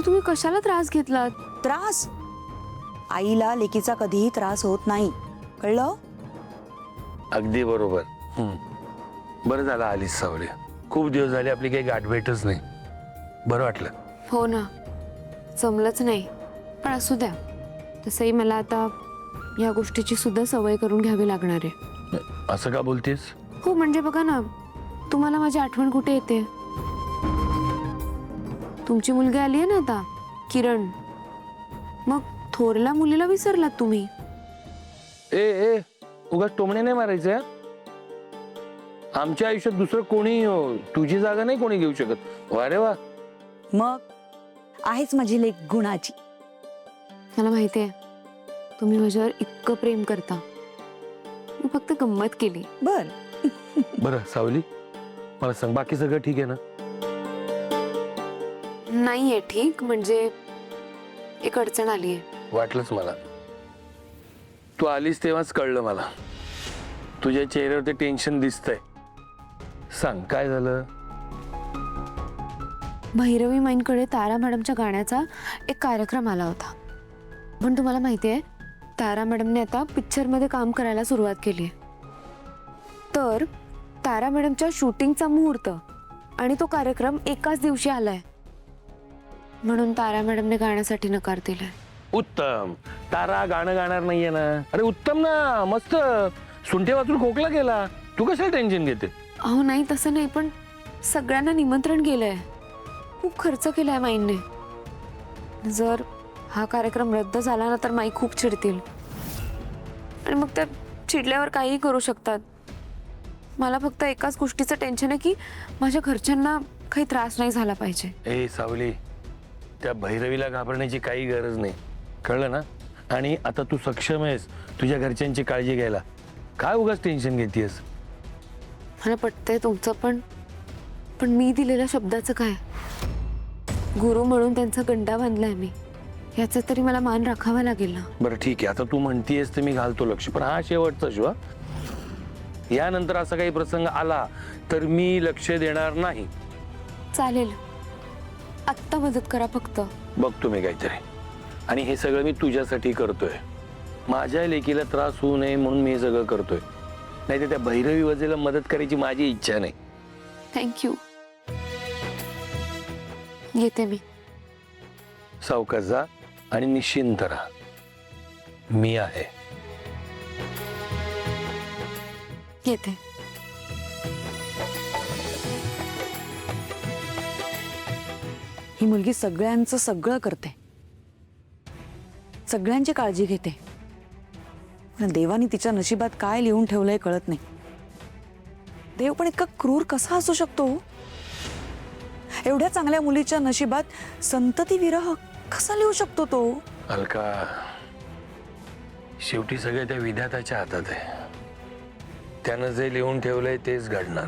तुम्ही कशाला त्रास घेतलात? त्रास? आईला लेकीचा कधीही त्रास होत नाही, कळलं? अगदी बरोबर. बरं झालं आलीस सावली. खूप दिवस झाले आपली काही गाठभेटच नाही. बरं वाटलं. हो ना, जमलंच नाही. पण असू द्या, तसंही मला आता या गोष्टीची सुद्धा सवय करून घ्यावी लागणार आहे. असं का बोलतेस? हो म्हणजे बघा ना, तुम्हाला माझी आठवण कुठे येते? तुमची मुलगी आली आहे ना आता, किरण. मग थोरल्या मुलीला विसरलात तुम्ही? ए ए उगाच टोमणे नाही मारायचे हं? आमच्या आयुष्यात दुसरं कोणी तुझी जागा नाही कोणी घेऊ शकत. वा रे वा. मग आहेच माझी लेक गुणाची. मला माहिती आहे, तुम्ही माझ्यावर इतकं प्रेम करता. मी फक्त गंमत केली. बर. बरं सावली, मला सांग बाकी सगळं ठीक आहे ना? नाहीये ठीक, म्हणजे एक अडचण आली आहे. वाटलंच मला. तू आलीस तेव्हाच कळलं मला. तुझ्या चेहऱ्यावरती टेन्शन दिसतंय. सांग काय झालं? भैरवी माईंकडे तारा मॅडमच्या गाण्याचा एक कार्यक्रम आला होता. पण तुम्हाला माहिती आहे, तारा मॅडमने आता पिक्चरमध्ये काम करायला सुरुवात केली आहे. तर तारा मॅडमच्या शूटिंगचा मुहूर्त आणि तो कार्यक्रम एकाच दिवशी आलाय. म्हणून तारा मॅडमने गाण्यासाठी नकार दिलाय. उत्तम. तारा गाणं गाणार नाहीये ना? अरे उत्तम ना, मस्त. सुंठे वाचून खोकला गेला. तू कशाला टेन्शन घेते? अहो नाही, तसं नाही, पण सगळ्यांना निमंत्रण केलंय. खूप खर्च केलाय माईंने. जर हा कार्यक्रम रद्द झाला ना तर माई खूप चिडतील. आणि मग त्या चिडल्यावर काहीही करू शकतात. मला फक्त एकाच गोष्टीचं टेन्शन आहे की माझ्या घरच्यांना काही त्रास नाही झाला पाहिजे. ए सावली, त्या भैरवीला घाबरण्याची काही गरज नाही, कळलं ना? आणि आता तू सक्षम आहेस तुझ्या घरच्यांची काळजी घ्यायला. काय उगाच टेन्शन घेतेस? मला पटतंय तुमचं, पण मी दिलेल्या शब्दाचं काय? गुरु म्हणून त्यांचा गंडा बांधलाय मी, याचा तरी मला मान राखावा लागेल ना. बरं ठीक आहे, आता तू म्हणतीयस तर मी घालतो लक्ष, पण हा शेवटचा शिवा. यानंतर असा काही प्रसंग आला तर मी लक्ष देणार नाही. चालेल, आत्ता मदत करा फक्त. बघतो मी काहीतरी. आणि हे सगळं मी तुझ्यासाठी करतोय. माझ्या लेकीला त्रास होऊ नये म्हणून मी हे सगळं करतोय. नाही तर त्या भैरवी वजेला मदत करायची माझी इच्छा नाही. थँक्यू. येते मी. सावकाश जा आणि निश्चिंत राहा. मी आहे. येते. ही मुलगी सगळ्यांचं सगळं करते, सगळ्यांची काळजी घेते. पण देवाने तिच्या नशिबात काय लिहून ठेवलंय कळत नाही. देव पण इतका क्रूर कसा असू शकतो? एवढ्या चांगल्या मुलीच्या नशिबात संतती विरह कसा लिहू शकतो तो? अलका, शेवटी सगळं त्या विधात्याच्या हातात आहे. त्यानं जे लिहून ठेवलंय तेच घडणार.